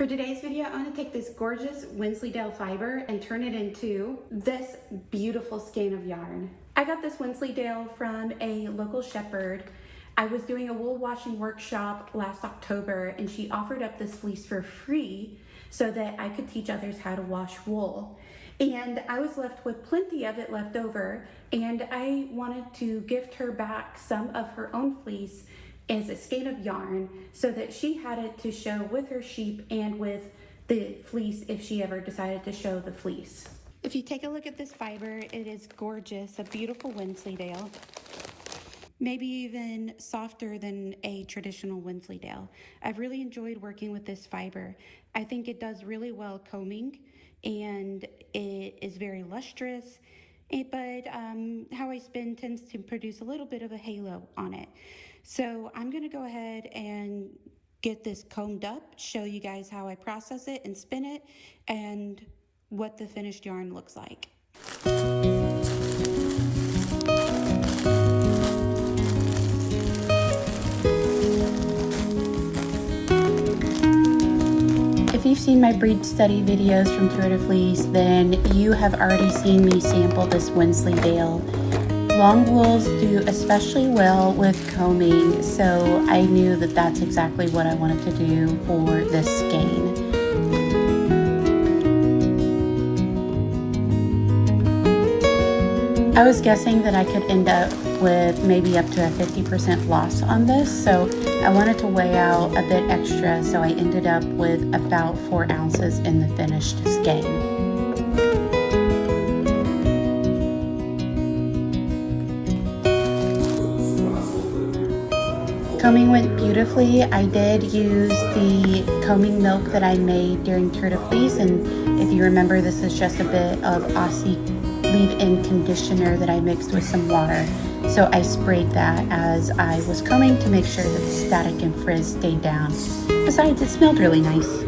For today's video, I'm going to take this gorgeous Wensleydale fiber and turn it into this beautiful skein of yarn. I got this Wensleydale from a local shepherd. I was doing a wool washing workshop last October and she offered up this fleece for free so that I could teach others how to wash wool. And I was left with plenty of it left over, and I wanted to gift her back some of her own fleece as a skein of yarn so that she had it to show with her sheep and with the fleece if she ever decided to show the fleece. If you take a look at this fiber, it is gorgeous, a beautiful Wensleydale. Maybe even softer than a traditional Wensleydale. I've really enjoyed working with this fiber. I think it does really well combing and it is very lustrous, but how I spin tends to produce a little bit of a halo on it. So I'm gonna go ahead and get this combed up, show you guys how I process it and spin it and what the finished yarn looks like. If you've seen my breed study videos from Tour de Fleece, then you have already seen me sample this Wensleydale. Long wools do especially well with combing, so I knew that that's exactly what I wanted to do for this skein. I was guessing that I could end up with maybe up to a 50% loss on this, so I wanted to weigh out a bit extra, so I ended up with about 4 ounces in the finished skein. Combing went beautifully. I did use the combing milk that I made during Tour de Fleece, and if you remember, this is just a bit of Aussie leave-in conditioner that I mixed with some water. So I sprayed that as I was combing to make sure that the static and frizz stayed down. Besides, it smelled really nice.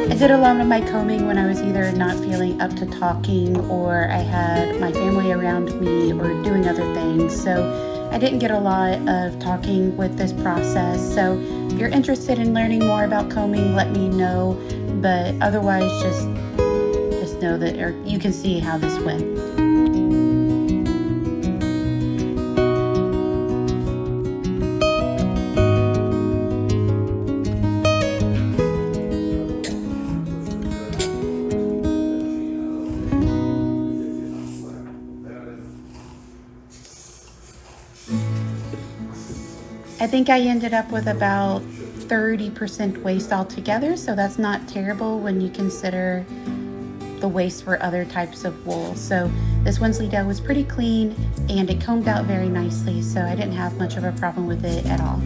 I did a lot of my combing when I was either not feeling up to talking or I had my family around me or doing other things. So I didn't get a lot of talking with this process. So if you're interested in learning more about combing, let me know. But otherwise, just know that, or you can see how this went. I think I ended up with about 30% waste altogether, so that's not terrible when you consider the waste for other types of wool. So this Wensleydale was pretty clean and it combed out very nicely, so I didn't have much of a problem with it at all.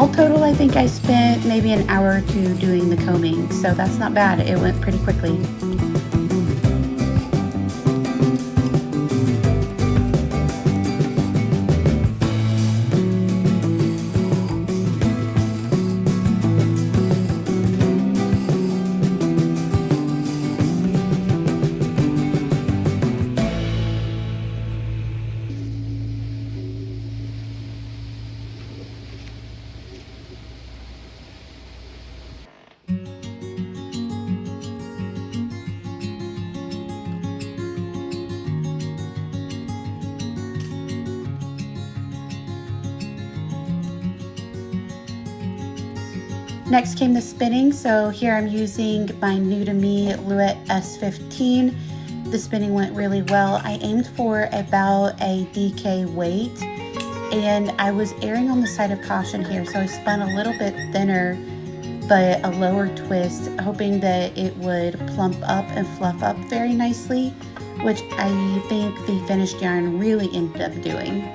All total, I think I spent maybe an hour or two doing the combing, so that's not bad. It went pretty quickly. Next came the spinning. So here I'm using my new to me Louet S15. The spinning went really well. I aimed for about a DK weight, and I was erring on the side of caution here. So I spun a little bit thinner, but a lower twist, hoping that it would plump up and fluff up very nicely, which I think the finished yarn really ended up doing.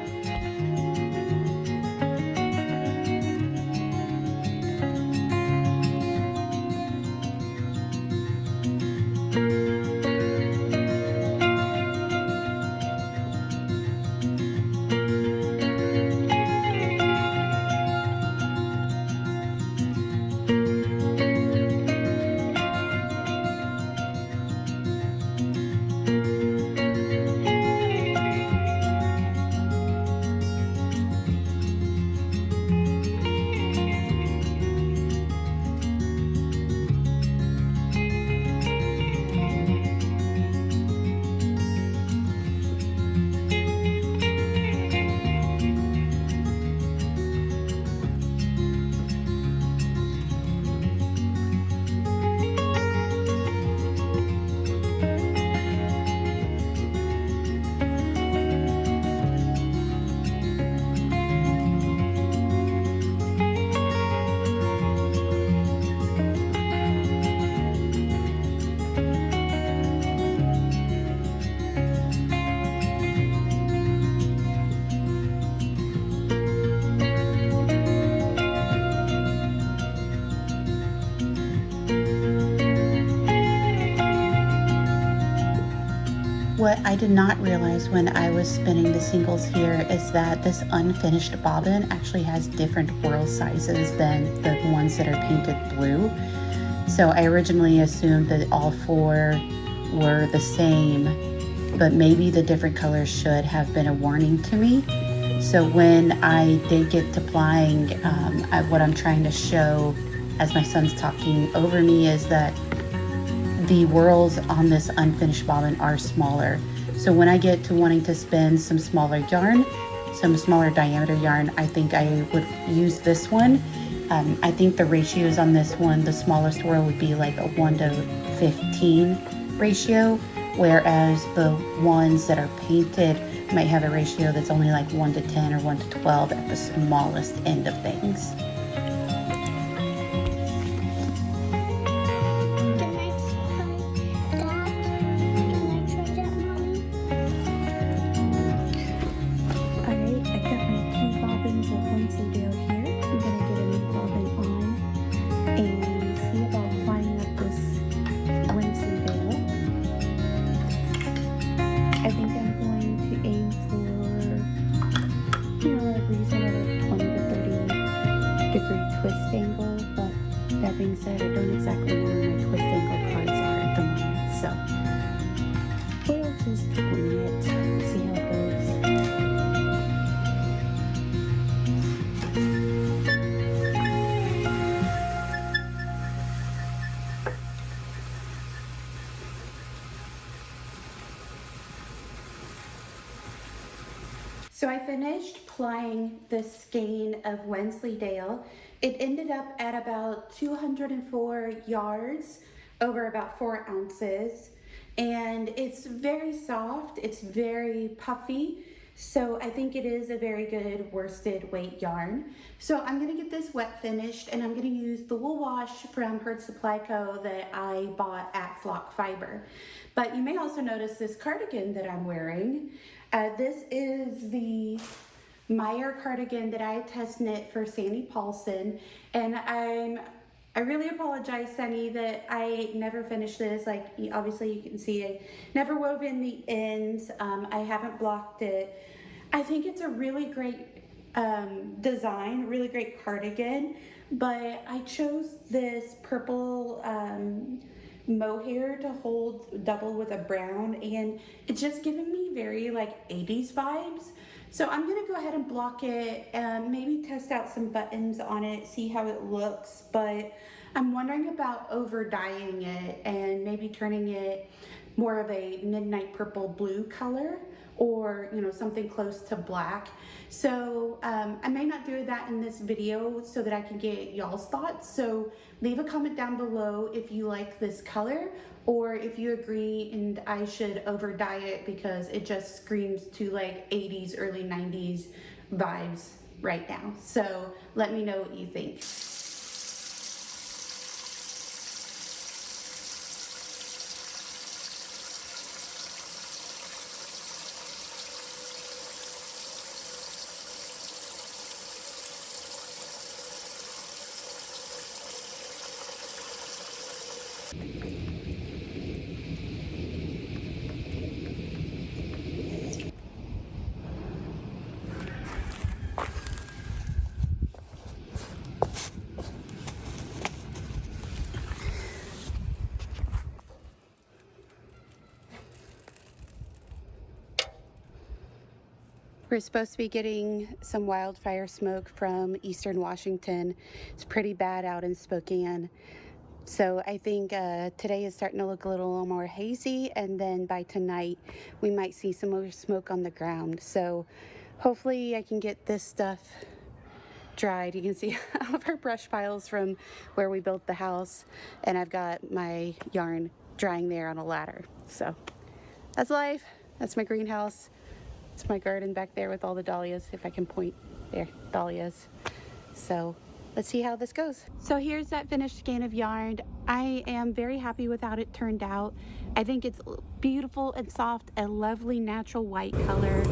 What I did not realize when I was spinning the singles here is that this unfinished bobbin actually has different whorl sizes than the ones that are painted blue. So I originally assumed that all four were the same, but maybe the different colors should have been a warning to me. So when I did get to plying, what I'm trying to show as my son's talking over me is that the whorls on this unfinished bobbin are smaller. So when I get to wanting to spin some smaller yarn, some smaller diameter yarn, I think I would use this one. I think the ratios on this one, the smallest whorl would be like a 1:15 ratio, whereas the ones that are painted might have a ratio that's only like 1:10 or 1:12 at the smallest end of things. I think I'm going to aim for, a reasonable 20 to 30 degree twist angle, but that being said, I don't exactly know where my twist angle cards are at the moment, so we'll just wing it, see how it goes. So I finished plying the skein of Wensleydale. It ended up at about 204 yards over about 4 ounces. And it's very soft, it's very puffy. So I think it is a very good worsted weight yarn. So I'm gonna get this wet finished, and I'm gonna use the wool wash from Herd Supply Co. that I bought at Flock Fiber. But you may also notice this cardigan that I'm wearing. This is the Meyer cardigan that I test knit for Sandy Paulson, and I really apologize, Sunny, that I never finished this. Like, obviously you can see I never wove in the ends. I haven't blocked it. I think it's a really great design, really great cardigan, but I chose this purple mohair to hold double with a brown, and it's just giving me very like 80s vibes. So I'm gonna go ahead and block it and maybe test out some buttons on it, see how it looks, but I'm wondering about over dyeing it and maybe turning it more of a midnight purple blue color, or something close to black. So I may not do that in this video so that I can get y'all's thoughts. So leave a comment down below if you like this color, or if you agree and I should over dye it because it just screams to like 80s, early 90s vibes right now. So let me know what you think. We're supposed to be getting some wildfire smoke from eastern Washington. It's pretty bad out in Spokane. So I think today is starting to look a little more hazy, and then by tonight we might see some more smoke on the ground. So hopefully I can get this stuff dried. You can see all of our brush piles from where we built the house, and I've got my yarn drying there on a ladder. So that's life. That's my greenhouse. It's my garden back there with all the dahlias, if I can point there, dahlias. So let's see how this goes. So here's that finished skein of yarn. I am very happy with how it turned out. I think it's beautiful and soft, a lovely natural white color,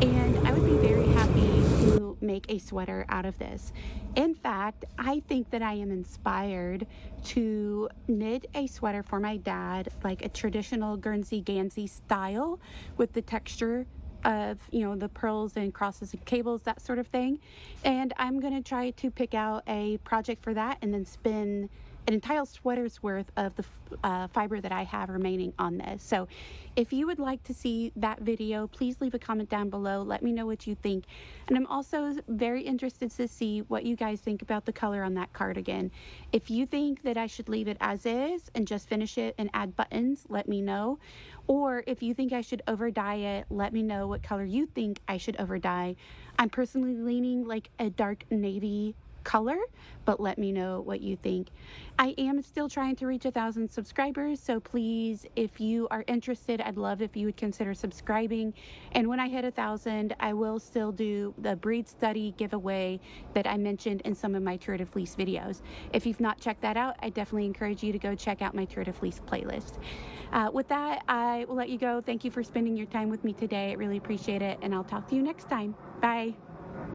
and I would be very happy to make a sweater out of this. In fact, I think that I am inspired to knit a sweater for my dad, like a traditional Guernsey Gansey style with the texture of the pearls and crosses and cables, that sort of thing. And I'm gonna try to pick out a project for that and then spin an entire sweater's worth of the fiber that I have remaining on this. So if you would like to see that video, please leave a comment down below. Let me know what you think. And I'm also very interested to see what you guys think about the color on that cardigan. If you think that I should leave it as is and just finish it and add buttons, let me know. Or if you think I should over dye it, let me know what color you think I should over dye. I'm personally leaning like a dark navy color, but let me know what you think. I am still trying to reach 1,000 subscribers, so please, if you are interested, I'd love if you would consider subscribing. And when I hit 1,000, I will still do the breed study giveaway that I mentioned in some of my Tour de Fleece videos. If you've not checked that out, I definitely encourage you to go check out my Tour de Fleece playlist. With that, I will let you go. Thank you for spending your time with me today. I really appreciate it, and I'll talk to you next time. Bye.